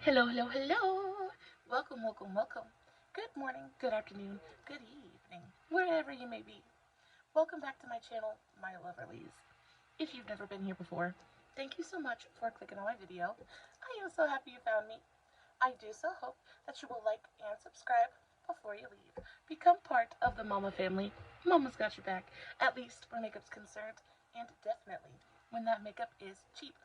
Hello, hello, hello. Welcome, welcome, welcome. Good morning, good afternoon, good evening, wherever you may be. Welcome back to my channel, my lovelies. If you've never been here before, thank you so much for clicking on my video. I am so happy you found me. I do so hope that you will like and subscribe before you leave. Become part of the Mama family. Mama's got your back, at least where makeup's concerned, and definitely when that makeup is cheap.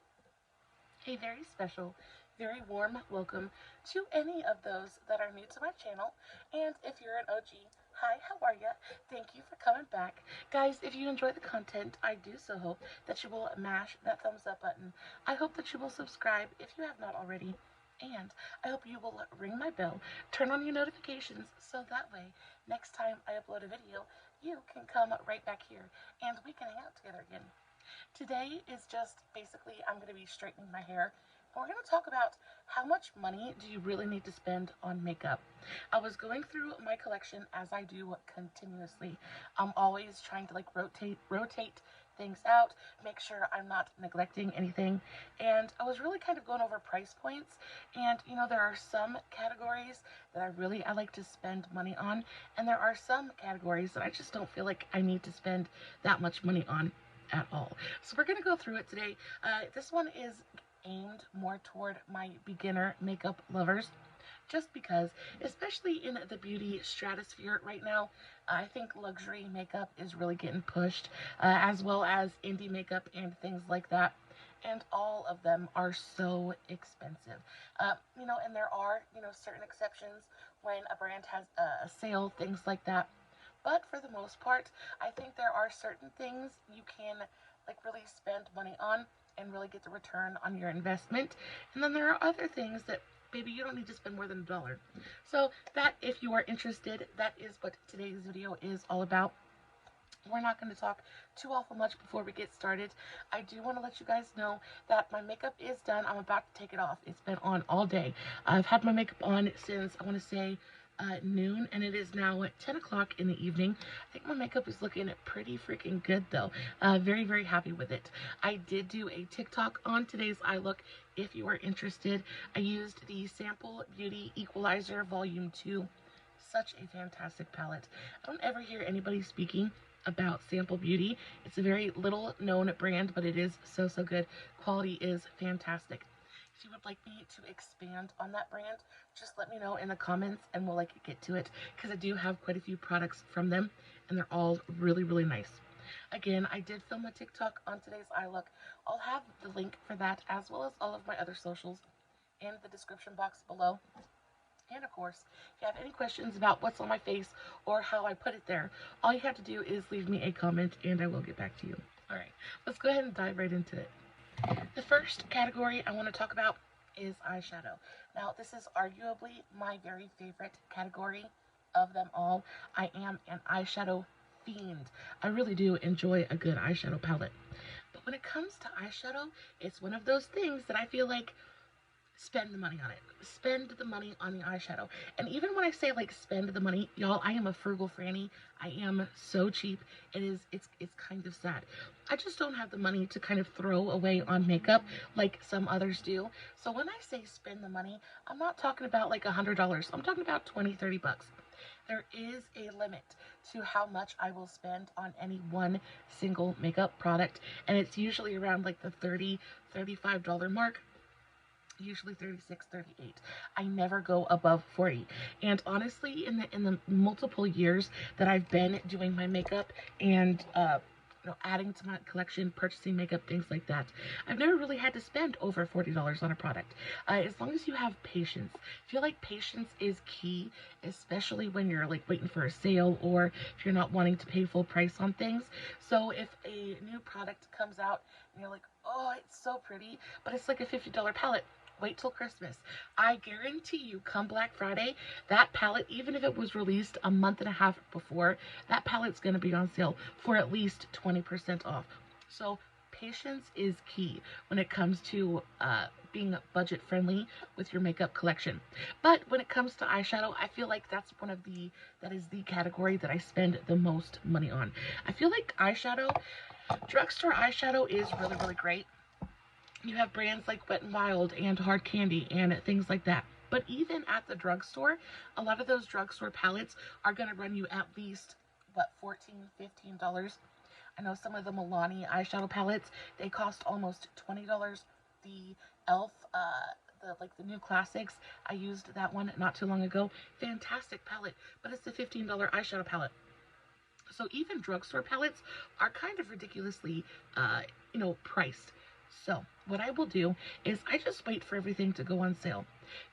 A very special, very warm welcome to any of those that are new to my channel. And if you're an OG, hi, how are ya? Thank you for coming back. Guys, if you enjoy the content, I do so hope that you will mash that thumbs up button. I hope that you will subscribe if you have not already. And I hope you will ring my bell, turn on your notifications, so that way, next time I upload a video, you can come right back here and we can hang out together again. Today is just basically I'm going to be straightening my hair. And we're going to talk about how much money do you really need to spend on makeup. I was going through my collection as I do continuously. I'm always trying to rotate things out, make sure I'm not neglecting anything. And I was really kind of going over price points. And there are some categories that I like to spend money on, and there are some categories that I just don't feel like I need to spend that much money on at all. So we're going to go through it today. This one is aimed more toward my beginner makeup lovers, just because, especially in the beauty stratosphere right now, I think luxury makeup is really getting pushed, as well as indie makeup and things like that. And all of them are so expensive. And there are, certain exceptions when a brand has a sale, things like that. But for the most part, I think there are certain things you can really spend money on and really get the return on your investment. And then there are other things that maybe you don't need to spend more than $1. So that, if you are interested, that is what today's video is all about. We're not going to talk too awful much before we get started. I do want to let you guys know that my makeup is done. I'm about to take it off. It's been on all day. I've had my makeup on since, I want to say, noon, and it is now at 10 o'clock in the evening. I think my makeup is looking pretty freaking good though. Very, very happy with it. I did do a TikTok on today's eye look. If you are interested, I used the Sample Beauty Equalizer Volume 2. Such a fantastic palette. I don't ever hear anybody speaking about Sample Beauty. It's a very little known brand, but it is so, so good. Quality is fantastic. If you would like me to expand on that brand, just let me know in the comments and we'll get to it, because I do have quite a few products from them and they're all really, really nice. Again, I did film a TikTok on today's eye look. I'll have the link for that as well as all of my other socials in the description box below. And of course, if you have any questions about what's on my face or how I put it there, all you have to do is leave me a comment and I will get back to you. Alright, let's go ahead and dive right into it. The first category I want to talk about is eyeshadow. Now, this is arguably my very favorite category of them all. I am an eyeshadow fiend. I really do enjoy a good eyeshadow palette. But when it comes to eyeshadow, it's one of those things that I feel like spend the money on it. Spend the money on the eyeshadow. And even when I say spend the money, y'all, I am a frugal franny. I am so cheap. It's kind of sad. I just don't have the money to kind of throw away on makeup like some others do. So when I say spend the money, I'm not talking about $100. I'm talking about 20, 30 bucks. There is a limit to how much I will spend on any one single makeup product. And it's usually around the $30, $35 mark. Usually 36, 38. I never go above 40. And honestly, in the multiple years that I've been doing my makeup and adding to my collection, purchasing makeup, things like that, I've never really had to spend over $40 on a product. As long as you have patience. I feel like patience is key, especially when you're waiting for a sale or if you're not wanting to pay full price on things. So if a new product comes out and you're like, oh, it's so pretty, but it's like a $50 palette, wait till Christmas. I guarantee you, come Black Friday, that palette, even if it was released a month and a half before, that palette's going to be on sale for at least 20% off. So patience is key when it comes to being budget friendly with your makeup collection. But when it comes to eyeshadow, I feel like that is the category that I spend the most money on. I feel like drugstore eyeshadow is really, really great. You have brands like Wet n Wild and Hard Candy and things like that. But even at the drugstore, a lot of those drugstore palettes are going to run you at least, what, $14, $15. I know some of the Milani eyeshadow palettes, they cost almost $20. The e.l.f., the new classics, I used that one not too long ago. Fantastic palette, but it's a $15 eyeshadow palette. So even drugstore palettes are kind of ridiculously, priced. So what I will do is I just wait for everything to go on sale.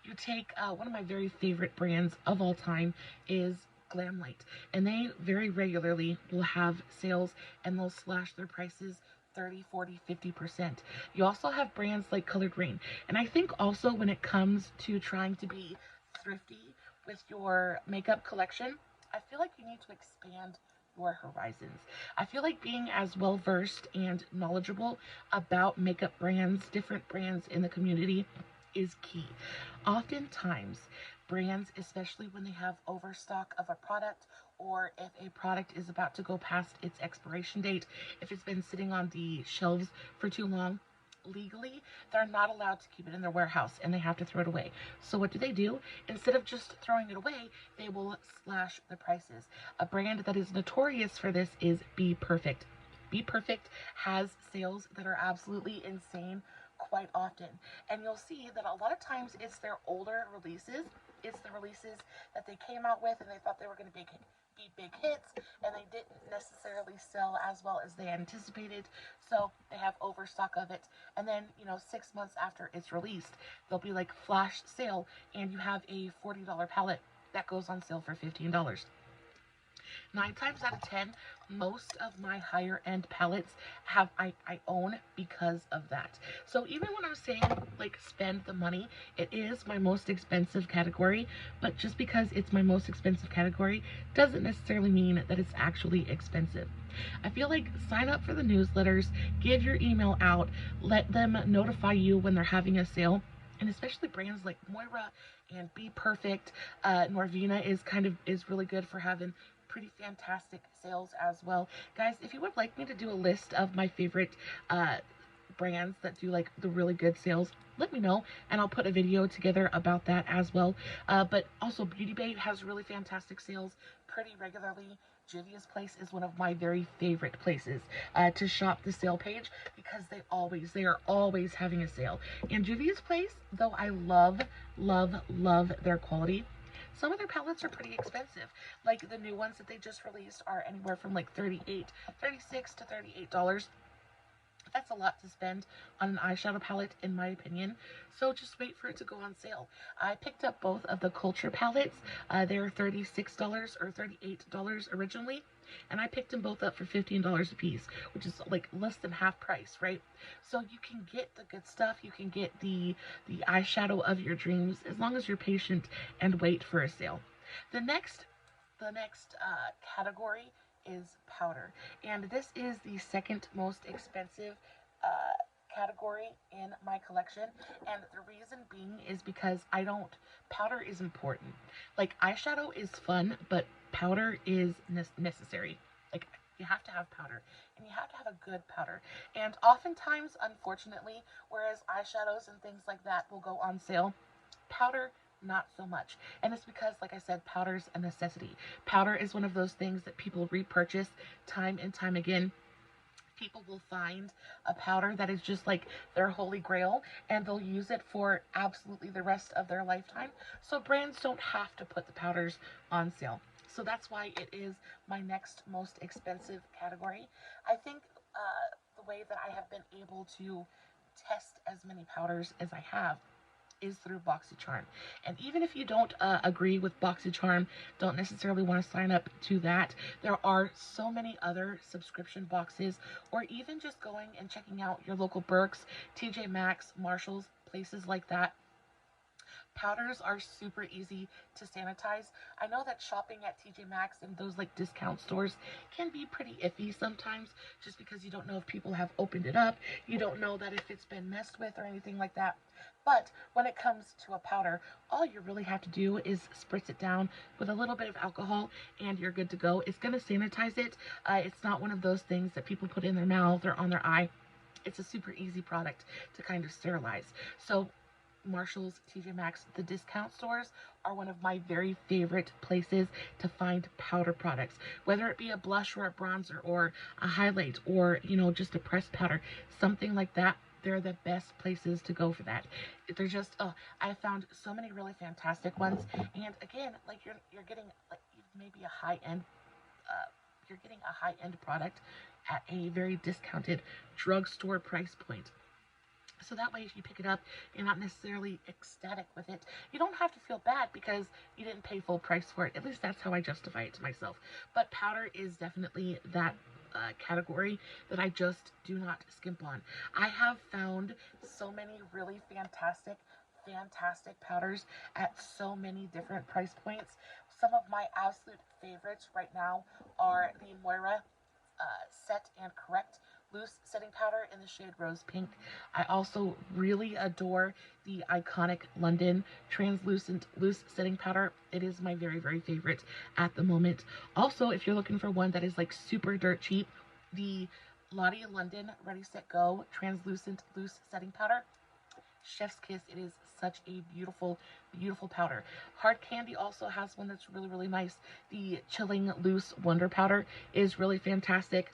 You take one of my very favorite brands of all time is Glamlight, and they very regularly will have sales and they'll slash their prices 30, 40, 50%. You also have brands like Colored Rain. And I think also when it comes to trying to be thrifty with your makeup collection, I feel like you need to expand your horizons. I feel like being as well versed and knowledgeable about makeup brands, different brands in the community, is key. Oftentimes, brands, especially when they have overstock of a product, or if a product is about to go past its expiration date, if it's been sitting on the shelves for too long, legally, they're not allowed to keep it in their warehouse and they have to throw it away. So what do? Instead of just throwing it away, they will slash the prices. A brand that is notorious for this is Be Perfect. Be Perfect has sales that are absolutely insane quite often. And you'll see that a lot of times it's their older releases. It's the releases that they came out with and they thought they were going to be big hits, and they didn't necessarily sell as well as they anticipated, so they have overstock of it. And then 6 months after it's released, they'll be like flash sale, and you have a $40 palette that goes on sale for $15. 9 times out of 10, most of my higher end palettes I own because of that. So even when I'm saying like spend the money, it is my most expensive category, but just because it's my most expensive category doesn't necessarily mean that it's actually expensive. I feel like sign up for the newsletters, give your email out, let them notify you when they're having a sale. And especially brands like Moira and Be Perfect, Norvina is really good for having pretty fantastic sales as well. Guys, if you would like me to do a list of my favorite brands that do like the really good sales, let me know and I'll put a video together about that as well. But also Beauty Babe has really fantastic sales pretty regularly. Juvia's Place is one of my very favorite places to shop the sale page because they are always having a sale. And Juvia's Place, though I love their quality, some of their palettes are pretty expensive. Like the new ones that they just released are anywhere from like $36 to $38. That's a lot to spend on an eyeshadow palette, in my opinion. So just wait for it to go on sale. I picked up both of the Culture palettes. They're $36 or $38 originally. And I picked them both up for $15 a piece, which is like less than half price, right? So you can get the good stuff. You can get the eyeshadow of your dreams as long as you're patient and wait for a sale. The next category is powder, and this is the second most expensive category in my collection, and the reason being is because powder is important. Like eyeshadow is fun, but powder is necessary. Like you have to have powder, and you have to have a good powder. And oftentimes, unfortunately, whereas eyeshadows and things like that will go on sale, powder not so much. And it's because, like I said, powder's a necessity. Powder is one of those things that people repurchase time and time again. People will find a powder that is just like their holy grail, and they'll use it for absolutely the rest of their lifetime. So brands don't have to put the powders on sale. So that's why it is my next most expensive category. I think the way that I have been able to test as many powders as I have is through BoxyCharm. And even if you don't agree with BoxyCharm, don't necessarily want to sign up to that, there are so many other subscription boxes, or even just going and checking out your local Burke's, TJ Maxx, Marshalls, places like that. Powders are super easy to sanitize. I know that shopping at TJ Maxx and those like discount stores can be pretty iffy sometimes, just because you don't know if people have opened it up. You don't know that if it's been messed with or anything like that. But when it comes to a powder, all you really have to do is spritz it down with a little bit of alcohol and you're good to go. It's going to sanitize it. It's not one of those things that people put in their mouth or on their eye. it's a super easy product to kind of sterilize. So Marshall's, TJ Maxx, the discount stores are one of my very favorite places to find powder products. Whether it be a blush or a bronzer or a highlight or, just a pressed powder, something like that, they're the best places to go for that. They're just, oh, I found so many really fantastic ones. And again, like you're getting like maybe a high end, you're getting a high end product at a very discounted drugstore price point. So that way, if you pick it up, you're not necessarily ecstatic with it. You don't have to feel bad because you didn't pay full price for it. At least that's how I justify it to myself. But powder is definitely that category that I just do not skimp on. I have found so many really fantastic powders at so many different price points. Some of my absolute favorites right now are the Moira Set and Correct loose setting powder in the shade Rose Pink. I also really adore the iconic London translucent loose setting powder. It is my very favorite at the moment. Also, if you're looking for one that is like super dirt cheap, the Lottie London Ready Set Go translucent loose setting powder, chef's kiss. It is such a beautiful powder. Hard Candy also has one that's really nice. The Chilling Loose Wonder Powder is really fantastic.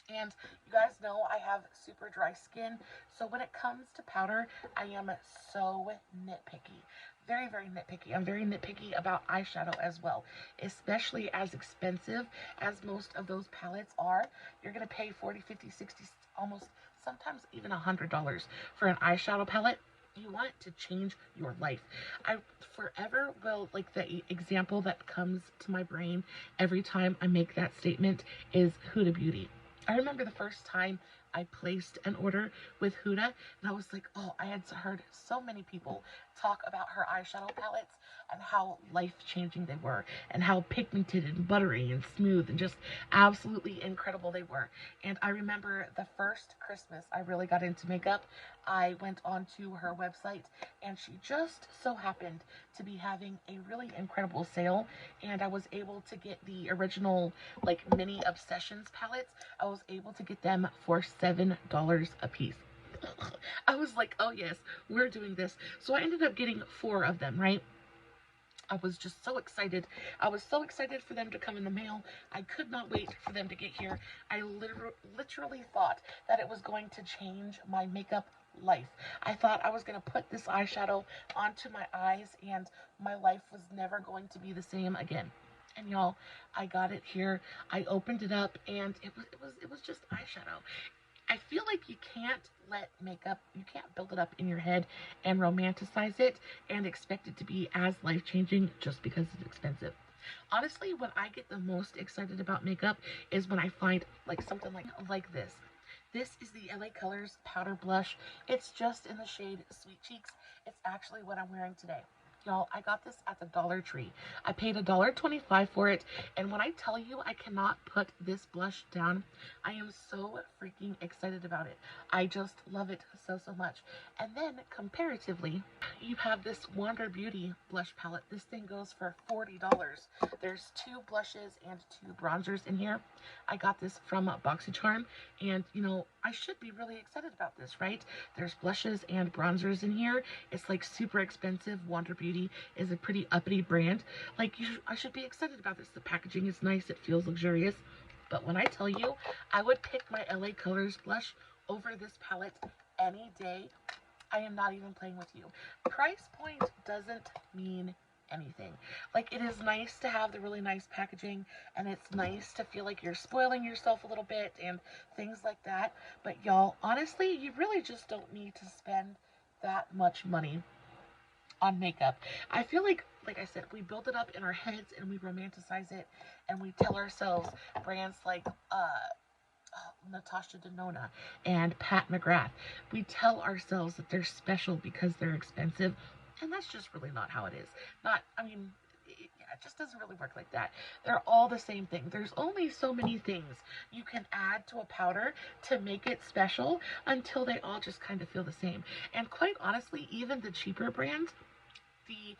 And you guys know I have super dry skin, so when it comes to powder, I am so nitpicky. Very nitpicky. I'm very nitpicky about eyeshadow as well, especially as expensive as most of those palettes are. You're going to pay 40, 50, 60, almost sometimes even $100 for an eyeshadow palette. You want it to change your life. I forever will, like, the example that comes to my brain every time I make that statement is Huda Beauty. I remember the first time I placed an order with Huda, and I was like, oh, I had heard so many people talk about her eyeshadow palettes and how life-changing they were, and how pigmented and buttery and smooth and just absolutely incredible they were. And I remember the first Christmas I really got into makeup, I went onto her website, and she just so happened to be having a really incredible sale, and I was able to get the original, like, mini Obsessions palettes. I was able to get them for $7 a piece. I was like, oh yes, we're doing this. So I ended up getting 4 of them, right? I was just so excited. I was so excited for them to come in the mail. I could not wait for them to get here. I literally thought that it was going to change my makeup life. I thought I was going to put this eyeshadow onto my eyes and my life was never going to be the same again. And y'all, I got it here. I opened it up and it was just eyeshadow. I feel like you can't you can't build it up in your head and romanticize it and expect it to be as life-changing just because it's expensive. Honestly, when I get the most excited about makeup is when I find like something like this. This is the LA Colors Powder Blush. It's just in the shade Sweet Cheeks. It's actually what I'm wearing today. Y'all, I got this at the Dollar Tree. I paid $1.25 for it, and when I tell you I cannot put this blush down, I am so freaking excited about it. I just love it so much. And then, comparatively, you have this Wander Beauty blush palette. This thing goes for $40. There's 2 blushes and 2 bronzers in here. I got this from BoxyCharm, and, I should be really excited about this, right? There's blushes and bronzers in here. It's, like, super expensive. Wander Beauty is a pretty uppity brand. Like, I should be excited about this. The packaging is nice. It feels luxurious. But when I tell you, I would pick my LA Colors blush over this palette any day. I am not even playing with you. Price point doesn't mean anything. Like, it is nice to have the really nice packaging, and it's nice to feel like you're spoiling yourself a little bit and things like that. But y'all, honestly, you really just don't need to spend that much money on makeup. I feel like I said, we build it up in our heads and we romanticize it, and we tell ourselves brands like Natasha Denona and Pat McGrath. We tell ourselves that they're special because they're expensive, and that's just really not how it is. It just doesn't really work like that. They're all the same thing. There's only so many things you can add to a powder to make it special until they all just kind of feel the same. And quite honestly, even the cheaper brands, the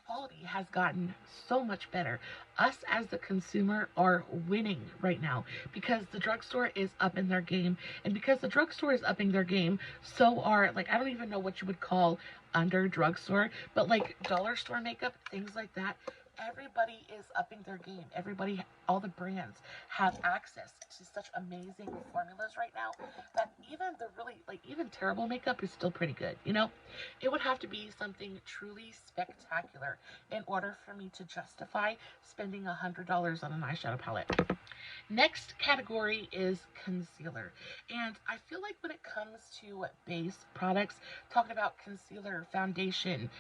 quality has gotten so much better. Us as the consumer are winning right now because the drugstore is up in their game, and because the drugstore is upping their game, so are, like, I don't even know what you would call under drugstore, but like dollar store makeup, things like that. Everybody is upping their game. Everybody, all the brands have access to such amazing formulas right now that even the really, like, even terrible makeup is still pretty good, you know? It would have to be something truly spectacular in order for me to justify spending $100 on an eyeshadow palette. Next category is concealer. And I feel like when it comes to base products, talking about concealer, foundation,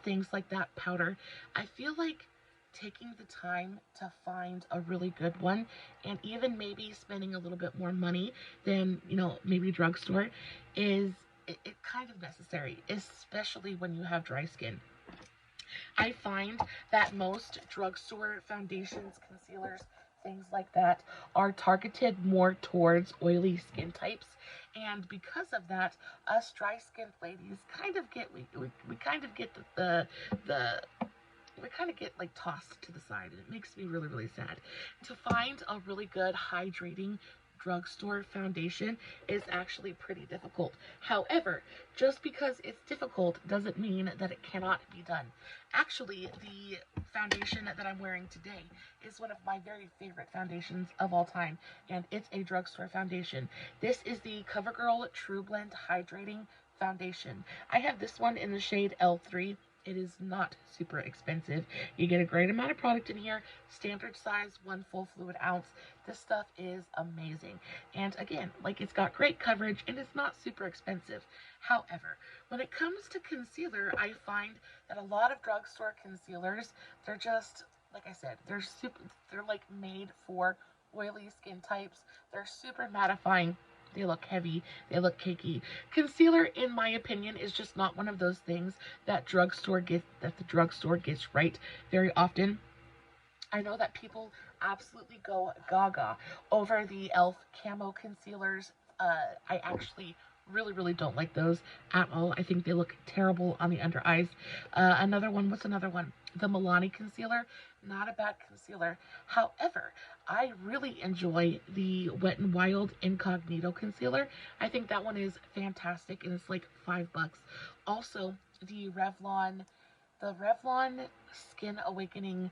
things like that, powder, I feel like taking the time to find a really good one and even maybe spending a little bit more money than, maybe drugstore is it kind of necessary, especially when you have dry skin. I find that most drugstore foundations, concealers, things like that are targeted more towards oily skin types. And because of that, us dry skinned ladies kind of get we kind of get the we kind of get like tossed to the side, and it makes me really, really sad. To find a really good hydrating drugstore foundation is actually pretty difficult. However, just because it's difficult doesn't mean that it cannot be done. Actually, the foundation that I'm wearing today is one of my very favorite foundations of all time, and it's a drugstore foundation. This is the CoverGirl True Blend Hydrating Foundation. I have this one in the shade L3. It is not super expensive. You get a great amount of product in here. Standard size, 1 full fluid ounce. This stuff is amazing. And again, like, it's got great coverage and it's not super expensive. However, when it comes to concealer, I find that a lot of drugstore concealers, they're just, like I said, they're like made for oily skin types. They're super mattifying. They look heavy. They look cakey. Concealer, in my opinion, is just not one of those things that the drugstore gets right very often. I know that people absolutely go gaga over the e.l.f. camo concealers. I actually really, really don't like those at all. I think they look terrible on the under eyes. What's another one? The Milani concealer. Not a bad concealer. However, I really enjoy the Wet n Wild Incognito concealer. I think that one is fantastic, and it's like $5. Also, the Revlon Skin Awakening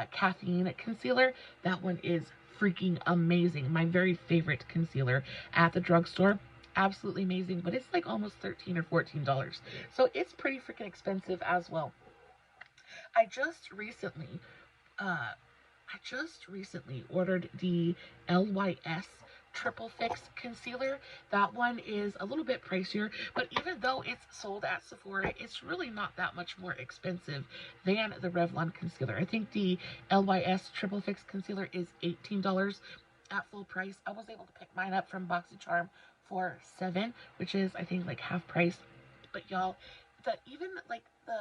caffeine concealer. That one is freaking amazing. My very favorite concealer at the drugstore. Absolutely amazing, but it's like almost $13 or $14. So it's pretty freaking expensive as well. I just recently ordered the LYS Triple Fix Concealer. That one is a little bit pricier, but even though it's sold at Sephora, it's really not that much more expensive than the Revlon concealer. I think the LYS Triple Fix Concealer is $18 at full price. I was able to pick mine up from BoxyCharm for $7, which is, I think, like half price. But y'all, even like the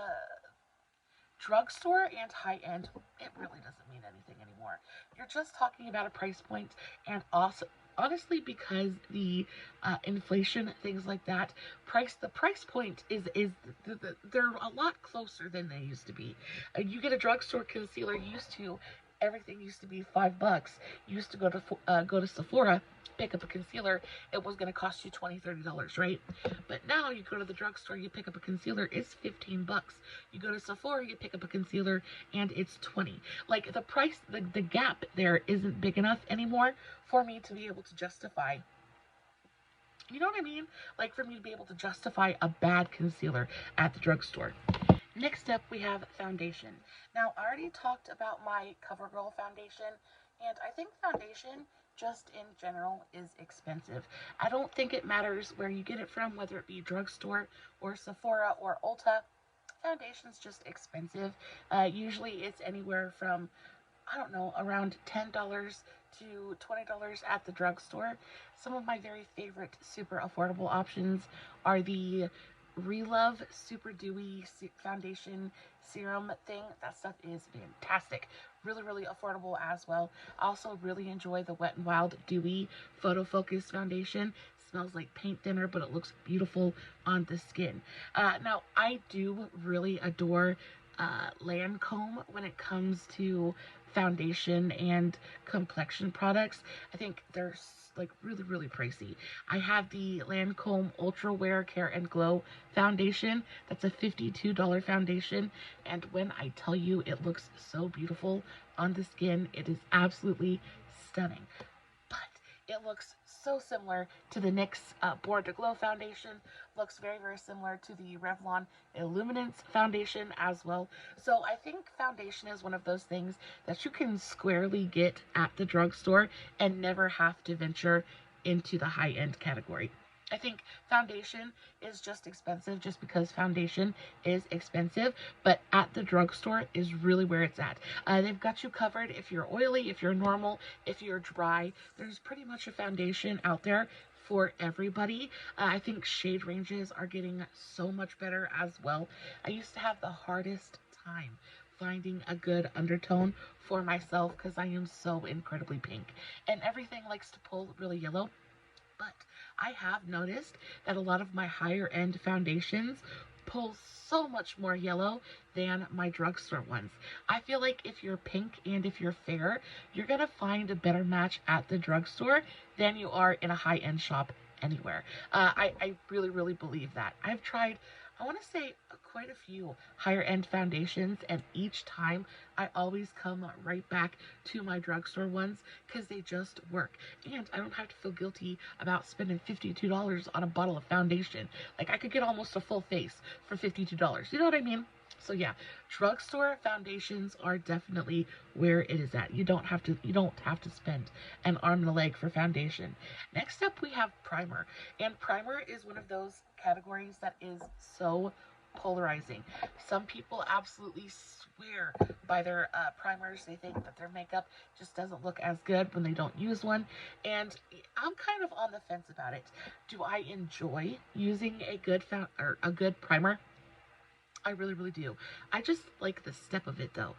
drugstore and high end, it really doesn't mean anything anymore. You're just talking about a price point, and also, honestly, because the inflation, things like that, the price point they're a lot closer than they used to be. You get a drugstore concealer everything used to be $5. You used to go to Sephora, pick up a concealer, it was going to cost you $20-$30, right? But now you go to the drugstore, you pick up a concealer, it's $15. You go to Sephora, you pick up a concealer, and it's $20. Like, the price, the gap there isn't big enough anymore for me to be able to justify, you know what I mean? Like, for me to be able to justify a bad concealer at the drugstore. Next up, we have foundation. Now, I already talked about my CoverGirl foundation, and I think foundation, just in general, is expensive. I don't think it matters where you get it from, whether it be drugstore or Sephora or Ulta. Foundation's just expensive. Usually it's anywhere from, I don't know, around $10 to $20 at the drugstore. Some of my very favorite super affordable options are the Relove Super Dewy Foundation Serum thing. That stuff is fantastic. Really, really affordable as well. I also really enjoy the Wet n Wild Dewy Photo Focus Foundation. smells like paint thinner, but it looks beautiful on the skin. Now, I do really adore Lancome when it comes to foundation and complexion products. I think they're like really pricey. I have the Lancome Ultra Wear Care and Glow foundation. That's a $52 foundation, and when I tell you it looks so beautiful on the skin, it is absolutely stunning. But it looks so similar to the NYX Born to Glow foundation. Looks very similar to the Revlon Illuminance foundation as well. So I think foundation is one of those things that you can squarely get at the drugstore and never have to venture into the high-end category. I think foundation is just expensive just because foundation is expensive, but at the drugstore is really where it's at. They've got you covered if you're oily, if you're normal, if you're dry. There's pretty much a foundation out there for everybody. I think shade ranges are getting so much better as well. I used to have the hardest time finding a good undertone for myself because I am so incredibly pink, and everything likes to pull really yellow. But I have noticed that a lot of my higher end foundations pull so much more yellow than my drugstore ones. I feel like if you're pink and if you're fair, you're going to find a better match at the drugstore than you are in a high end shop anywhere. I really believe that. I've tried, I want to say, quite a few higher end foundations, and each time I always come right back to my drugstore ones because they just work, and I don't have to feel guilty about spending $52 on a bottle of foundation. Like, I could get almost a full face for $52. You know what I mean? So yeah, drugstore foundations are definitely where it is at. You don't have to spend an arm and a leg for foundation. Next up, we have primer, and primer is one of those categories that is so polarizing. Some people absolutely swear by their primers. They think that their makeup just doesn't look as good when they don't use one, and I'm kind of on the fence about it. Do I enjoy using a good primer? I really do. I just like the step of it though.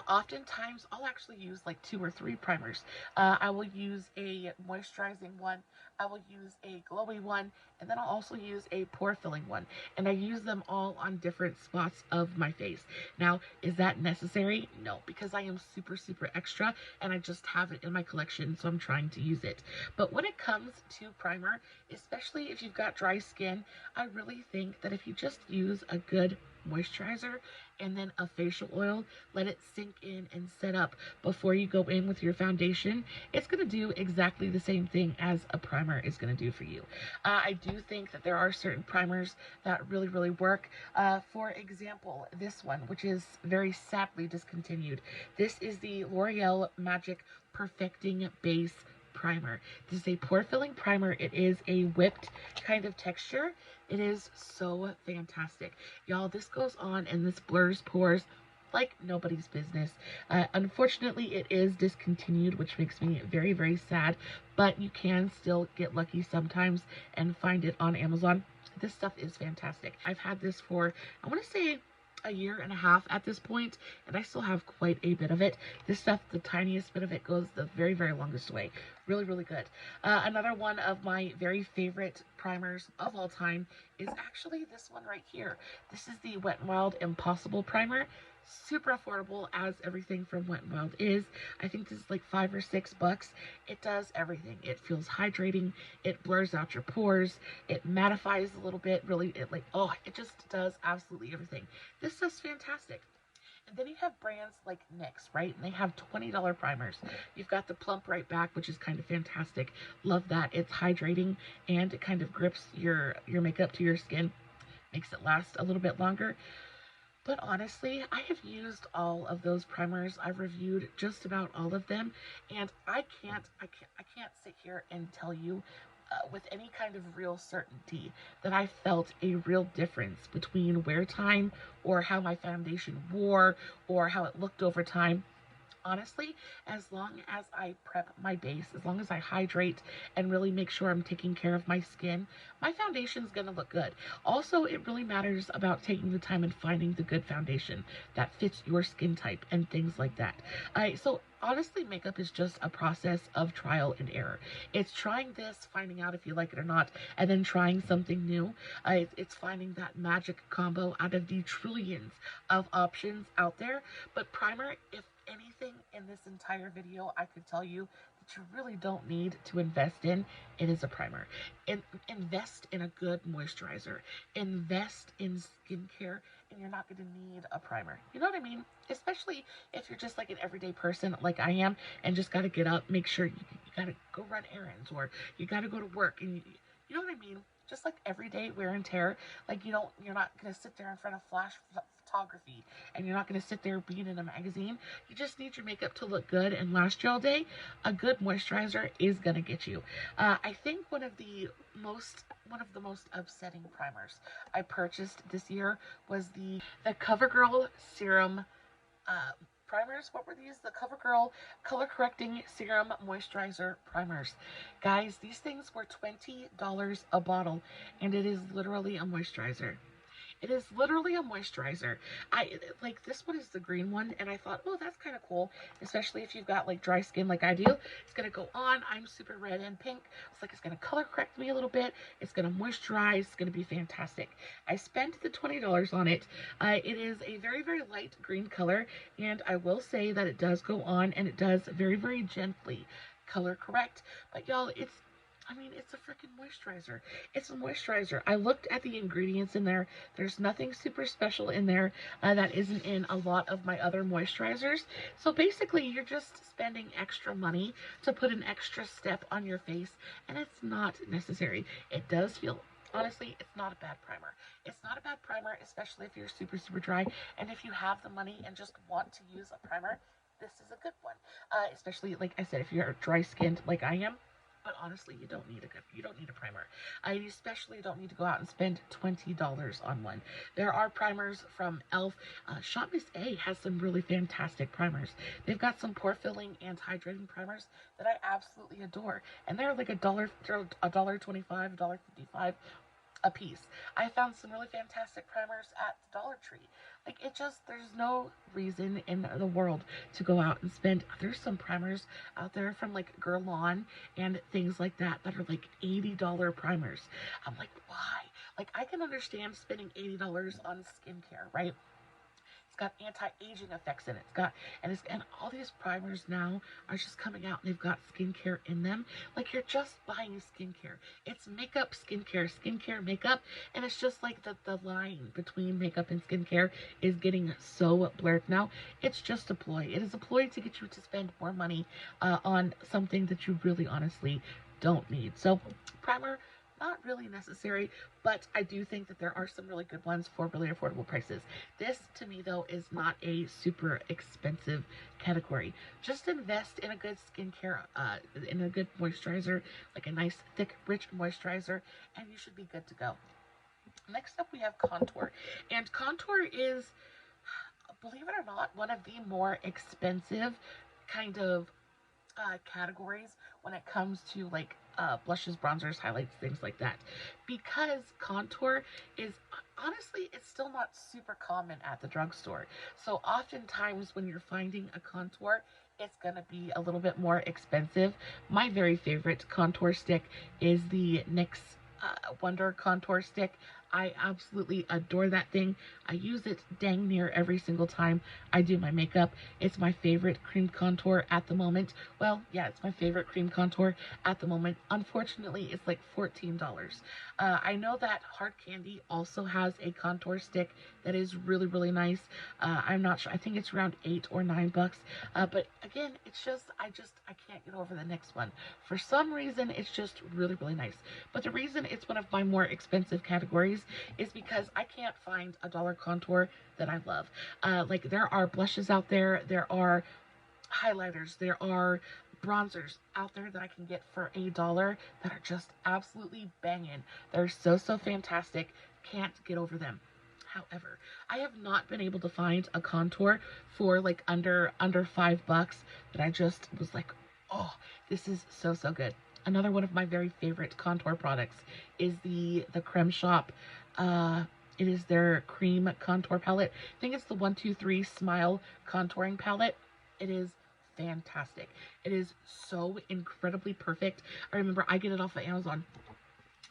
Oftentimes I'll actually use like 2 or 3 primers. I will use a moisturizing one, I will use a glowy one, and then I'll also use a pore filling one. And I use them all on different spots of my face. Now, is that necessary? No, because I am super extra and I just have it in my collection, so I'm trying to use it. But when it comes to primer, especially if you've got dry skin, I really think that if you just use a good moisturizer and then a facial oil, let it sink in and set up before you go in with your foundation, it's going to do exactly the same thing as a primer is going to do for you. I do think that there are certain primers that really work. For example, this one, which is very sadly discontinued. This is the L'Oreal Magic Perfecting Base Primer. This is a pore filling primer. It is a whipped kind of texture. It is so fantastic. Y'all, this goes on and this blurs pores like nobody's business. Unfortunately, it is discontinued, which makes me very sad, but you can still get lucky sometimes and find it on Amazon. This stuff is fantastic. I've had this for, I want to say, a year and a half at this point, and I still have quite a bit of it. This stuff, the tiniest bit of it, goes the very longest way. Really good. Another one of my very favorite primers of all time is actually this one right here. This is the Wet n Wild Impossible Primer. Super affordable, as everything from Wet n Wild is. I think this is like $5 or $6. It does everything. It feels hydrating. It blurs out your pores. It mattifies a little bit. Really, it just does absolutely everything. This stuff's fantastic. And then you have brands like NYX, right? And they have $20 primers. You've got the Plump Right Back, which is kind of fantastic. Love that. It's hydrating and it kind of grips your makeup to your skin. Makes it last a little bit longer. But honestly, I have used all of those primers. I've reviewed just about all of them, and I can't sit here and tell you with any kind of real certainty that I felt a real difference between wear time or how my foundation wore or how it looked over time. Honestly, as long as I prep my base, as long as I hydrate and really make sure I'm taking care of my skin, my foundation is going to look good. Also, it really matters about taking the time and finding the good foundation that fits your skin type and things like that. So honestly, makeup is just a process of trial and error. It's trying this, finding out if you like it or not, and then trying something new. It's finding that magic combo out of the trillions of options out there. But primer, if anything in this entire video I could tell you that you really don't need to invest in, it is a primer. Invest in a good moisturizer. Invest in skincare, and you're not going to need a primer. You know what I mean? Especially if you're just like an everyday person like I am and just got to get up, make sure you got to go run errands, or you got to go to work, and you know what I mean? Just like everyday wear and tear. Like you're not going to sit there in front of flash photography, and you're not going to sit there being in a magazine. You just need your makeup to look good and last you all day. A good moisturizer is going to get you. I think one of the most upsetting primers I purchased this year was the CoverGirl Serum primers. What were these? The CoverGirl Color Correcting Serum Moisturizer Primers. Guys, these things were $20 a bottle, and it is literally a moisturizer. It is literally a moisturizer. I like this one is the green one, and I thought, oh, that's kind of cool, especially if you've got like dry skin like I do. It's gonna go on. I'm super red and pink. It's like it's gonna color correct me a little bit. It's gonna moisturize. It's gonna be fantastic. I spent the $20 on it. It is a very, very light green color, and I will say that it does go on, and it does very, very gently color correct. But y'all, it's a freaking moisturizer. It's a moisturizer. I looked at the ingredients in there. There's nothing super special in there that isn't in a lot of my other moisturizers. So basically, you're just spending extra money to put an extra step on your face, and it's not necessary. It does feel... Honestly, it's not a bad primer. It's not a bad primer, especially if you're super, super dry. And if you have the money and just want to use a primer, this is a good one. Especially, like I said, if you're dry-skinned like I am. But honestly, you don't need a primer. You especially don't need to go out and spend $20 on one. There are primers from e.l.f. Shop Miss A has some really fantastic primers. They've got some pore filling and hydrating primers that I absolutely adore, and they're like $1.25, $1.55 a piece. I found some really fantastic primers at the Dollar Tree. Like, there's no reason in the world to go out and spend. There's some primers out there from like Guerlain and things like that are like $80 primers. I'm like, why? Like, I can understand spending $80 on skincare, right? Got anti-aging effects in it. And all these primers now are just coming out, and they've got skincare in them. Like, you're just buying skincare. It's makeup, skincare, makeup, and it's just like the line between makeup and skincare is getting so blurred now. It's just a ploy. It is a ploy to get you to spend more money on something that you really honestly don't need. So primer, not really necessary, but I do think that there are some really good ones for really affordable prices. This, to me, though, is not a super expensive category. Just invest in a good skincare, in a good moisturizer, like a nice, thick, rich moisturizer, and you should be good to go. Next up, we have contour. And contour is, believe it or not, one of the more expensive kind of categories when it comes to like blushes, bronzers, highlights, things like that, because contour is honestly, it's still not super common at the drugstore. So oftentimes when you're finding a contour, it's gonna be a little bit more expensive. My very favorite contour stick is the NYX Wonder Contour Stick. I absolutely adore that thing. I use it dang near every single time I do my makeup. It's my favorite cream contour at the moment. Well, yeah, it's my favorite cream contour at the moment. Unfortunately, it's like $14. I know that Hard Candy also has a contour stick that is really, really nice. I'm not sure. I think it's around $8 or $9. But again, it's just, I can't get over the next one. For some reason, it's just really, really nice. But the reason it's one of my more expensive categories is because I can't find a dollar contour that I love. Like, there are blushes out there, there are highlighters, there are bronzers out there that I can get for $1 that are just absolutely banging. They're so fantastic. Can't get over them. However, I have not been able to find a contour for like under $5 that I just was like, oh, this is so good. Another one of my very favorite contour products is the Creme Shop. It is their cream contour palette. I think it's the 1, 2, 3 Smile contouring palette. It is fantastic. It is so incredibly perfect. I remember I get it off of Amazon.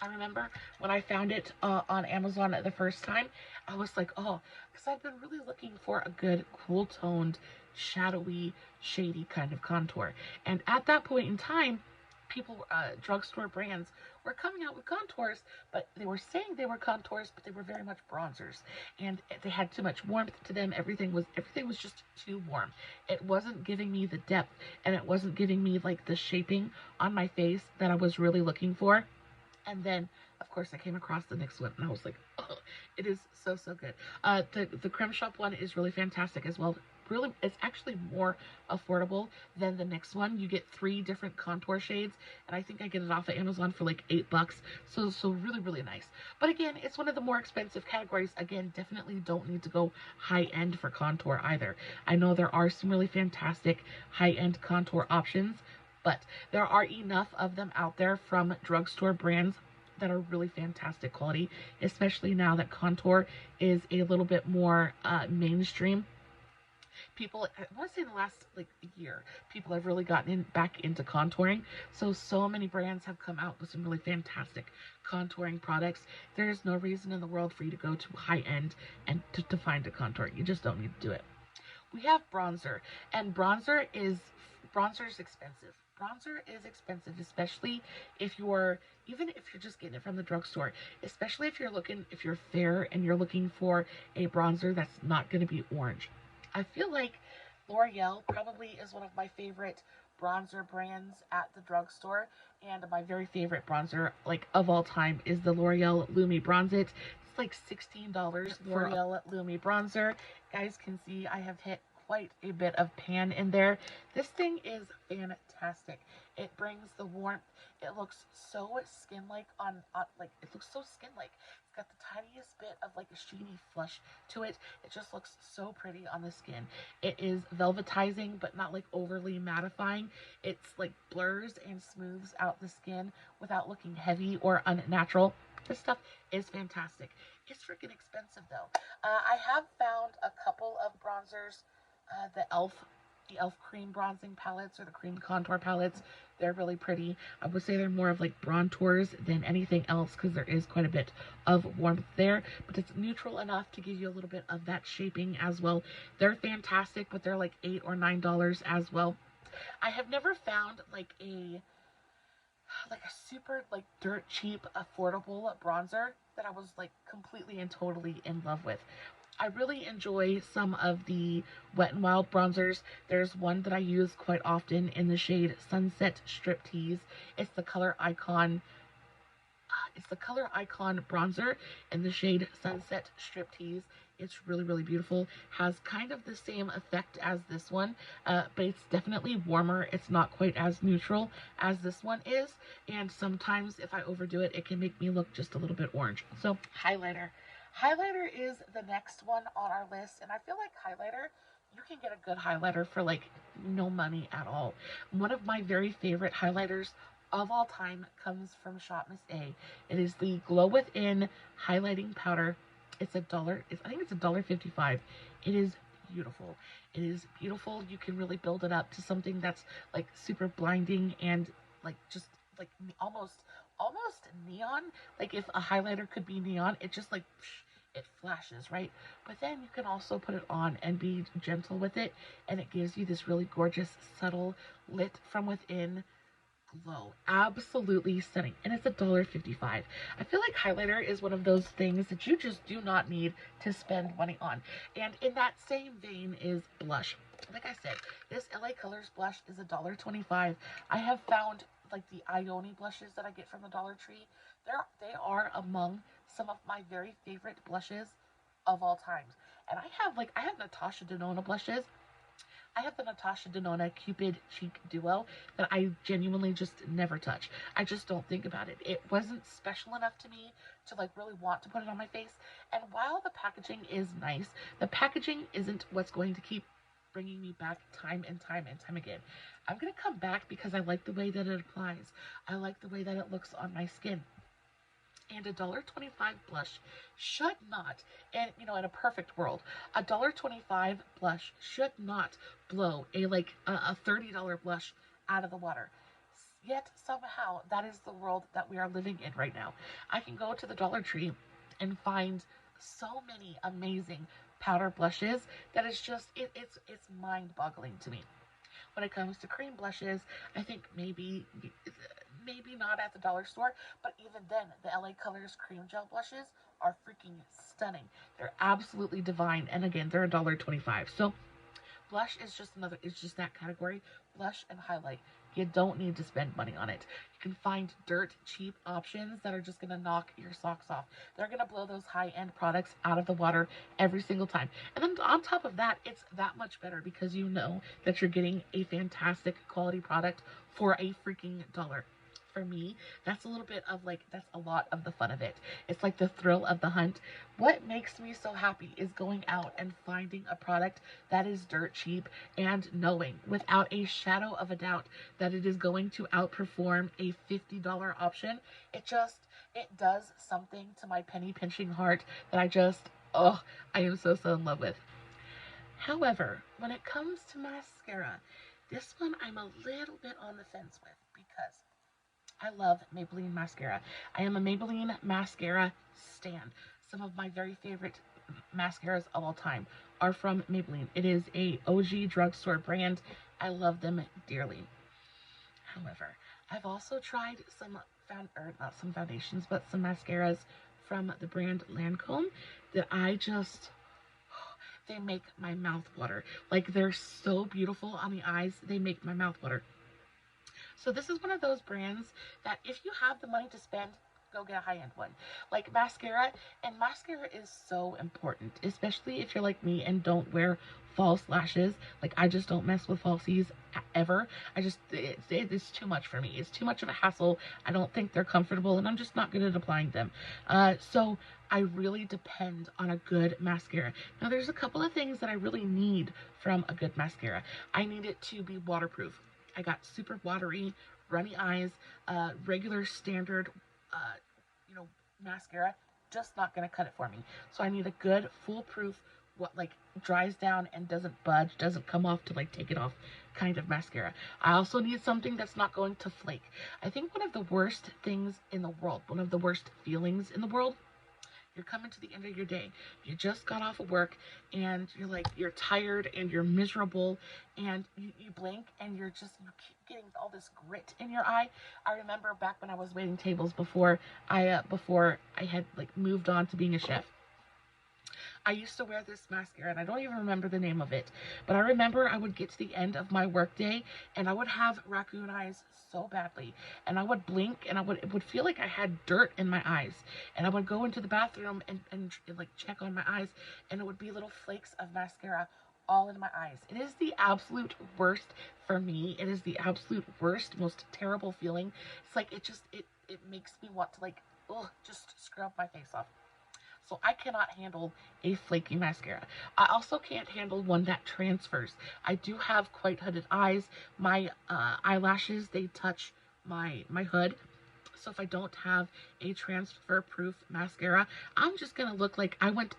I remember when I found it on Amazon the first time, I was like, oh, because I've been really looking for a good, cool toned, shadowy, shady kind of contour. And at that point in time, people, drugstore brands were coming out with contours, but they were saying they were contours, but they were very much bronzers, and they had too much warmth to them. Everything was just too warm. It wasn't giving me the depth, and it wasn't giving me like the shaping on my face that I was really looking for. And then, of course, I came across the next one, and I was like, oh, it is so, so good. The Creme Shop one is really fantastic as well. Really, it's actually more affordable than the next one. You get 3 different contour shades, and I think I get it off of Amazon for like $8. So really, really nice. But again, it's one of the more expensive categories. Again, definitely don't need to go high-end for contour either. I know there are some really fantastic high-end contour options, but there are enough of them out there from drugstore brands that are really fantastic quality, especially now that contour is a little bit more mainstream. People, I want to say in the last like year, people have really gotten back into contouring. So many brands have come out with some really fantastic contouring products. There is no reason in the world for you to go to high end and to find a contour. You just don't need to do it. We have bronzer, and bronzer's expensive. Bronzer is expensive, especially even if you're just getting it from the drugstore, especially if you're fair and you're looking for a bronzer that's not going to be orange. I feel like L'Oreal probably is one of my favorite bronzer brands at the drugstore, and my very favorite bronzer, like, of all time is the L'Oreal Lumi Bronze It. It's like $16 for L'Oreal Lumi Bronzer. Guys can see I have hit quite a bit of pan in there. This thing is fantastic. It brings the warmth. It looks so skin-like it looks so skin-like. It's got the tiniest bit of like a sheeny flush to it. It just looks so pretty on the skin. It is velvetizing, but not like overly mattifying. It's like blurs and smooths out the skin without looking heavy or unnatural. This stuff is fantastic. It's freaking expensive though. I have found a couple of bronzers, the e.l.f. cream bronzing palettes or the cream contour palettes. They're really pretty. I would say they're more of like bronzers than anything else because there is quite a bit of warmth there, but it's neutral enough to give you a little bit of that shaping as well. They're fantastic, but they're like $8 or $9 as well. I have never found like a super like dirt cheap affordable bronzer that I was like completely and totally in love with. I really enjoy some of the Wet n Wild bronzers. There's one that I use quite often in the shade Sunset Striptease. It's the Color Icon bronzer in the shade Sunset Striptease. It's really, really beautiful. Has kind of the same effect as this one, but it's definitely warmer. It's not quite as neutral as this one is. And sometimes if I overdo it, it can make me look just a little bit orange. So highlighter. Highlighter is the next one on our list. And I feel like highlighter, you can get a good highlighter for like no money at all. One of my very favorite highlighters of all time comes from Shop Miss A. It is the Glow Within highlighting powder. It's I think it's $1.55. It is beautiful. It is beautiful. You can really build it up to something that's like super blinding and like just like almost neon. Like if a highlighter could be neon, it just like it flashes, right? But then you can also put it on and be gentle with it, and it gives you this really gorgeous, subtle, lit from within glow. Absolutely stunning. And it's $1.55. I feel like highlighter is one of those things that you just do not need to spend money on. And in that same vein is blush. Like I said, this LA Colors blush is $1.25. I have found like the Ioni blushes that I get from the Dollar Tree. They are among some of my very favorite blushes of all times. And I have Natasha Denona blushes. I have the Natasha Denona Cupid Cheek Duo that I genuinely just never touch. I just don't think about it. It wasn't special enough to me to like really want to put it on my face. And while the packaging is nice, the packaging isn't what's going to keep bringing me back time and time and time again. I'm going to come back because I like the way that it applies. I like the way that it looks on my skin. And $1.25 blush should not, and you know, in a perfect world, $1.25 blush should not blow a $30 blush out of the water. Yet somehow that is the world that we are living in right now. I can go to the Dollar Tree and find so many amazing powder blushes that is just it's mind-boggling to me. When it comes to cream blushes, I think maybe not at the dollar store, but even then, the LA Colors cream gel blushes are freaking stunning. They're absolutely divine, and again, they're $1.25. So blush is just another, it's just that category. Blush and highlight. You don't need to spend money on it. You can find dirt cheap options that are just going to knock your socks off. They're going to blow those high-end products out of the water every single time. And then on top of that, it's that much better because you know that you're getting a fantastic quality product for a freaking dollar. For me, that's a little bit of that's a lot of the fun of it. It's like the thrill of the hunt. What makes me so happy is going out and finding a product that is dirt cheap and knowing without a shadow of a doubt that it is going to outperform a $50 option. It does something to my penny pinching heart that I am so in love with. However, when it comes to mascara, this one I'm a little bit on the fence with because I love Maybelline mascara. I am a Maybelline mascara stan. Some of my very favorite mascaras of all time are from Maybelline. It is a OG drugstore brand. I love them dearly. However, I've also tried not some foundations, but some mascaras from the brand Lancome that they make my mouth water. Like, they're so beautiful on the eyes, they make my mouth water. So this is one of those brands that if you have the money to spend, go get a high-end one. Like mascara, and mascara is so important, especially if you're like me and don't wear false lashes. Like, I just don't mess with falsies ever. It's too much for me. It's too much of a hassle. I don't think they're comfortable, and I'm just not good at applying them. So I really depend on a good mascara. Now, there's a couple of things that I really need from a good mascara. I need it to be waterproof. I got super watery, runny eyes, regular standard, mascara, just not going to cut it for me. So I need a good, foolproof, dries down and doesn't budge, doesn't come off to take it off kind of mascara. I also need something that's not going to flake. I think one of the worst things in the world, one of the worst feelings in the world, you're coming to the end of your day. You just got off of work and you're tired and you're miserable and you blink and you keep getting all this grit in your eye. I remember back when I was waiting tables before I had moved on to being a chef. I used to wear this mascara, and I don't even remember the name of it, but I remember I would get to the end of my workday, and I would have raccoon eyes so badly, and I would blink, and it would feel like I had dirt in my eyes, and I would go into the bathroom and check on my eyes, and it would be little flakes of mascara all in my eyes. It is the absolute worst for me. It is the absolute worst, most terrible feeling. It's like it makes me want to just scrub my face off. So I cannot handle a flaky mascara. I also can't handle one that transfers. I do have quite hooded eyes. My eyelashes, they touch my hood. So if I don't have a transfer-proof mascara, I'm just gonna look like I went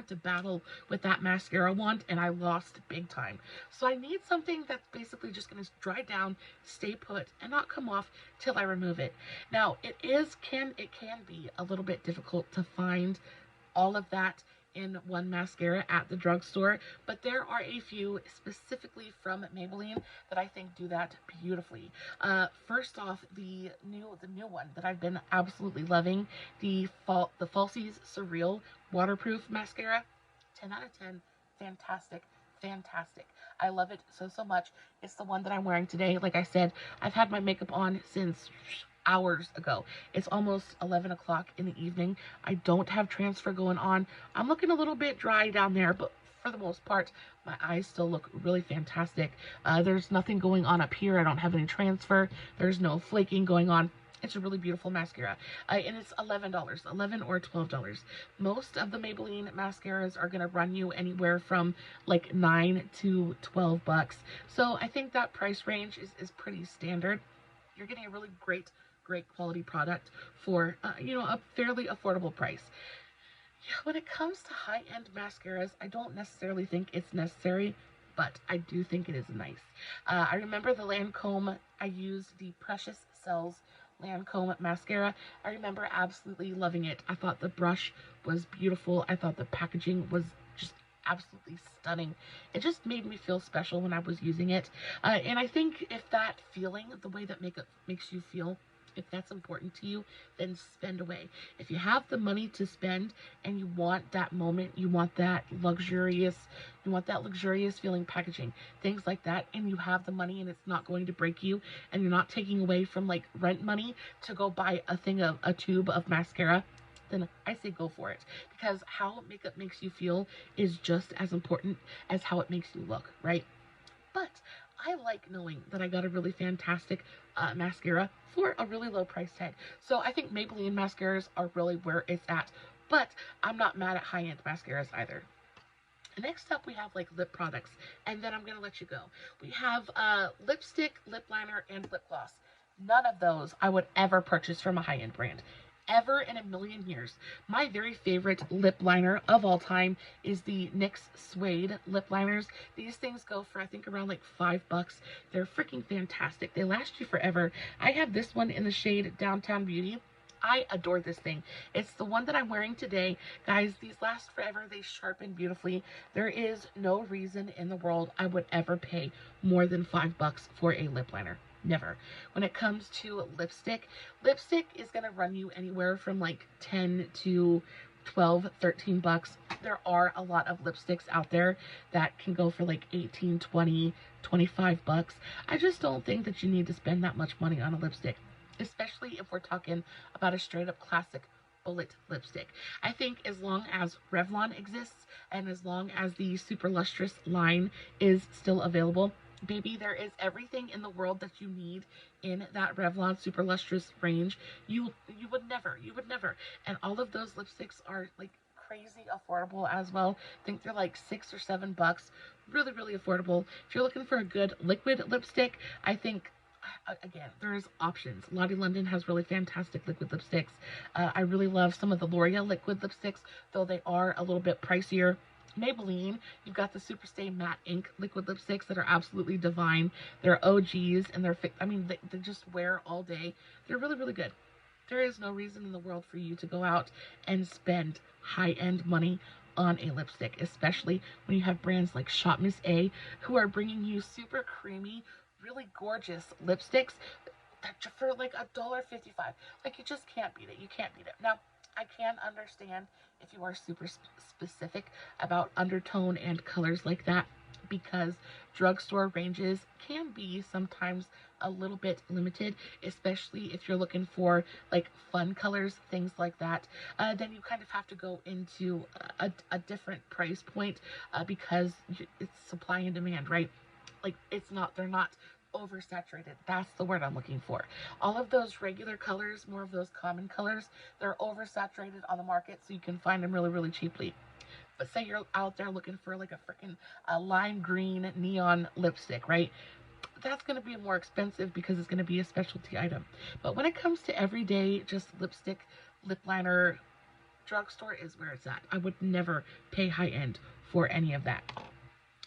to battle with that mascara wand and I lost big time. So I need something that's basically just gonna dry down, stay put, and not come off till I remove it. Now, it can be a little bit difficult to find all of that in one mascara at the drugstore, but there are a few specifically from Maybelline that I think do that beautifully. First off, the new one that I've been absolutely loving, the Falsies Surreal Waterproof Mascara. 10 out of 10, fantastic. I love it so much. It's the one that I'm wearing today. Like I said, I've had my makeup on since hours ago. It's almost 11 o'clock in the evening. I don't have transfer going on. I'm looking a little bit dry down there, but for the most part, my eyes still look really fantastic. There's nothing going on up here. I don't have any transfer. There's no flaking going on. It's a really beautiful mascara, and it's $11, $11 or $12. Most of the Maybelline mascaras are going to run you anywhere from $9 to $12. So I think that price range is pretty standard. You're getting a really great great quality product for, you know, a fairly affordable price. Yeah, when it comes to high-end mascaras, I don't necessarily think it's necessary, but I do think it is nice. I remember the Lancome, I used the Precious Cells Lancome mascara. I remember absolutely loving it. I thought the brush was beautiful. I thought the packaging was just absolutely stunning. It just made me feel special when I was using it. And I think if that feeling, the way that makeup makes you feel, if that's important to you, then spend away. If you have the money to spend and you want that moment, you want that luxurious feeling packaging, things like that, and you have the money and it's not going to break you, and you're not taking away from like rent money to go buy a tube of mascara, then I say go for it, because how makeup makes you feel is just as important as how it makes you look, right? But I like knowing that I got a really fantastic mascara for a really low price tag. So I think Maybelline mascaras are really where it's at. But I'm not mad at high-end mascaras either. Next up, we have like lip products, and then I'm going to let you go. We have lipstick, lip liner, and lip gloss. None of those I would ever purchase from a high-end brand. Ever in a million years. My very favorite lip liner of all time is the NYX Suede lip liners. These things go for, I think, around like $5. They're freaking fantastic. They last you forever. I have this one in the shade Downtown Beauty. I adore this thing. It's the one that I'm wearing today. Guys, these last forever. They sharpen beautifully. There is no reason in the world I would ever pay more than $5 for a lip liner. Never. When it comes to lipstick is going to run you anywhere from like 10 to 12, 13 bucks. There are a lot of lipsticks out there that can go for like 18, 20, 25 bucks. I just don't think that you need to spend that much money on a lipstick, especially if we're talking about a straight up classic bullet lipstick. I think as long as Revlon exists and as long as the Super Lustrous line is still available, baby, there is everything in the world that you need in that Revlon Super Lustrous range. You would never. And all of those lipsticks are like crazy affordable as well. I think they're like $6 or $7. Really, really affordable. If you're looking for a good liquid lipstick, I think, again, there's options. Lottie London has really fantastic liquid lipsticks. I really love some of the L'Oreal liquid lipsticks, though they are a little bit pricier. Maybelline, you've got the Superstay Matte Ink liquid lipsticks that are absolutely divine. They're OGs, and they just wear all day. They're really, really good. There is no reason in the world for you to go out and spend high-end money on a lipstick, especially when you have brands like Shop Miss A who are bringing you super creamy, really gorgeous lipsticks for like $1.55. Like, you just can't beat it. You can't beat it. Now, I can understand if you are super specific about undertone and colors like that, because drugstore ranges can be sometimes a little bit limited, especially if you're looking for like fun colors, things like that. Then you kind of have to go into a different price point because it's supply and demand, right? Like, they're not oversaturated. That's the word I'm looking for. All of those regular colors, more of those common colors, they're oversaturated on the market, so you can find them really, really cheaply. But say you're out there looking for like a freaking lime green neon lipstick, right? That's going to be more expensive because it's going to be a specialty item. But when it comes to everyday just lipstick, lip liner, drugstore is where it's at. I would never pay high end for any of that.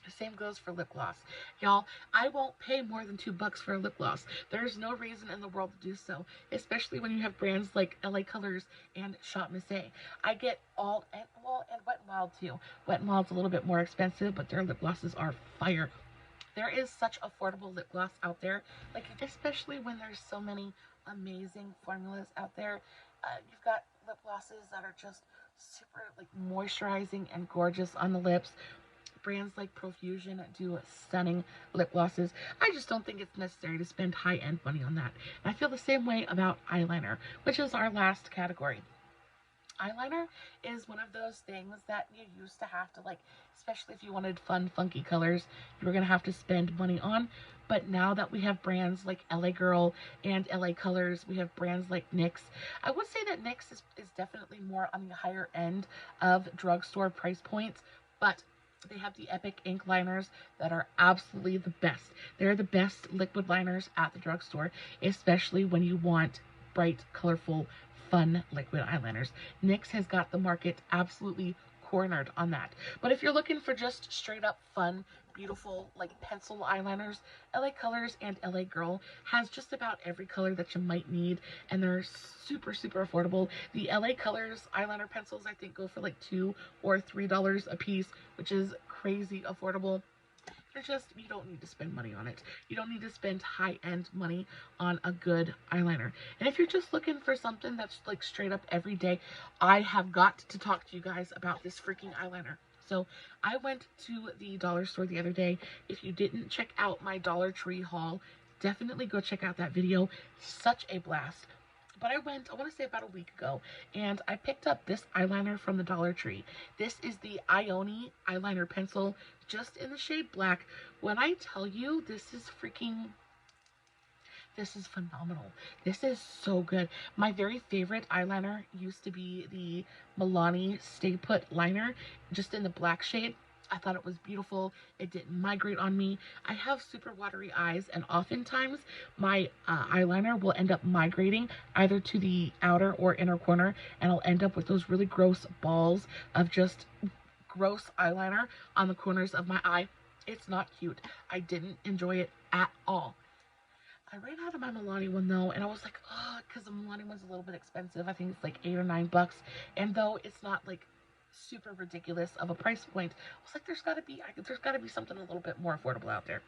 The same goes for lip gloss. Y'all, I won't pay more than $2 for a lip gloss. There's no reason in the world to do so, especially when you have brands like LA Colors and Shop Miss A. I get and Wet n Wild too. Wet n Wild's a little bit more expensive, but their lip glosses are fire. There is such affordable lip gloss out there, like, especially when there's so many amazing formulas out there. You've got lip glosses that are just super like moisturizing and gorgeous on the lips. Brands like Profusion do stunning lip glosses. I just don't think it's necessary to spend high-end money on that. And I feel the same way about eyeliner, which is our last category. Eyeliner is one of those things that you used to have to, like, especially if you wanted fun, funky colors, you were going to have to spend money on. But now that we have brands like LA Girl and LA Colors, we have brands like NYX. I would say that NYX is definitely more on the higher end of drugstore price points, but they have the Epic ink liners that are absolutely the best. They're the best liquid liners at the drugstore, especially when you want bright, colorful, fun liquid eyeliners. NYX has got the market absolutely cornered on that. But if you're looking for just straight up fun, beautiful, like pencil eyeliners, LA Colors and LA Girl has just about every color that you might need, and they're super, super affordable. The LA Colors eyeliner pencils, I think, go for like $2 or $3 a piece, which is crazy affordable. You don't need to spend money on it. You don't need to spend high-end money on a good eyeliner. And if you're just looking for something that's like straight up everyday, I have got to talk to you guys about this freaking eyeliner. So I went to the dollar store the other day. If you didn't check out my Dollar Tree haul, definitely go check out that video. Such a blast. But I went, I want to say about a week ago, and I picked up this eyeliner from the Dollar Tree. This is the Ioni eyeliner pencil, just in the shade black. When I tell you, this is phenomenal. This is so good. My very favorite eyeliner used to be the Milani Stay Put liner, just in the black shade. I thought it was beautiful. It didn't migrate on me. I have super watery eyes, and oftentimes my eyeliner will end up migrating either to the outer or inner corner, and I'll end up with those really gross balls of just gross eyeliner on the corners of my eye. It's not cute. I didn't enjoy it at all. I ran out of my Milani one though, and I was like, oh, because the Milani one's a little bit expensive. I think it's like $8 or $9, and though it's not like super ridiculous of a price point, I was like, there's got to be something a little bit more affordable out there.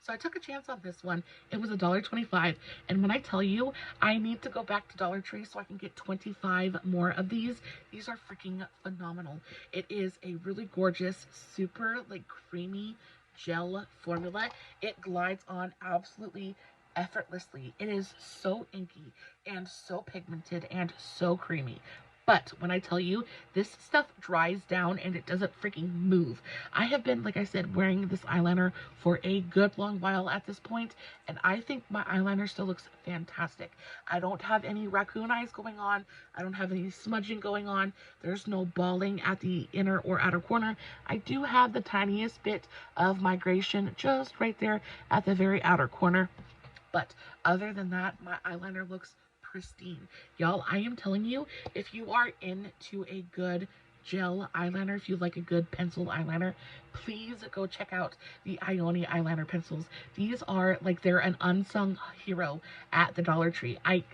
So I took a chance on this one. It was $1.25, and when I tell you, I need to go back to Dollar Tree so I can get 25 more of these. These are freaking phenomenal. It is a really gorgeous, super like creamy gel formula. It glides on absolutely effortlessly. It is so inky and so pigmented and so creamy. But when I tell you, this stuff dries down and it doesn't freaking move. I have been, like I said, wearing this eyeliner for a good long while at this point, and I think my eyeliner still looks fantastic. I don't have any raccoon eyes going on. I don't have any smudging going on. There's no balling at the inner or outer corner. I do have the tiniest bit of migration just right there at the very outer corner. But other than that, my eyeliner looks pristine. Y'all, I am telling you, if you are into a good gel eyeliner, if you like a good pencil eyeliner, please go check out the Ioni eyeliner pencils. These are like, they're an unsung hero at the Dollar Tree. I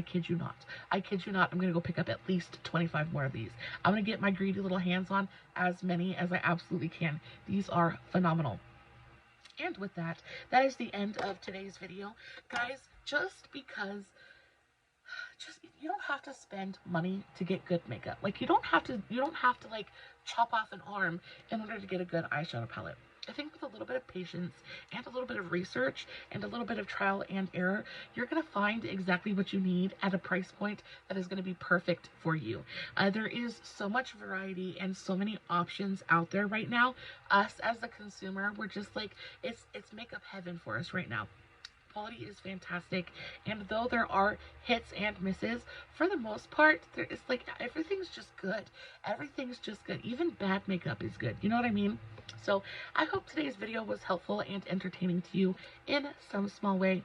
kid you not. I kid you not. I'm gonna go pick up at least 25 more of these. I'm gonna get my greedy little hands on as many as I absolutely can. These are phenomenal. And with that, that is the end of today's video. Guys, you don't have to spend money to get good makeup. Like, you don't have to like chop off an arm in order to get a good eyeshadow palette. I think with a little bit of patience and a little bit of research and a little bit of trial and error, you're going to find exactly what you need at a price point that is going to be perfect for you. There is so much variety and so many options out there right now. Us as the consumer, we're just like, it's makeup heaven for us right now. Quality is fantastic, and though there are hits and misses, for the most part, it's like everything's just good. Everything's just good. Even bad makeup is good. You know what I mean? So I hope today's video was helpful and entertaining to you in some small way.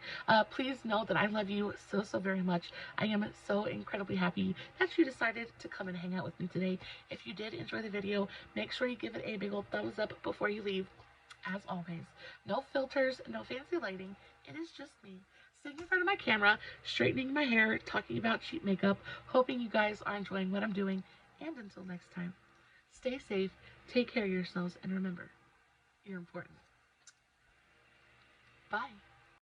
Please know that I love you so, so very much. I am so incredibly happy that you decided to come and hang out with me today. If you did enjoy the video, make sure you give it a big old thumbs up before you leave. As always, no filters, no fancy lighting. It is just me sitting in front of my camera, straightening my hair, talking about cheap makeup, hoping you guys are enjoying what I'm doing. And until next time, stay safe, take care of yourselves, and remember, you're important. Bye.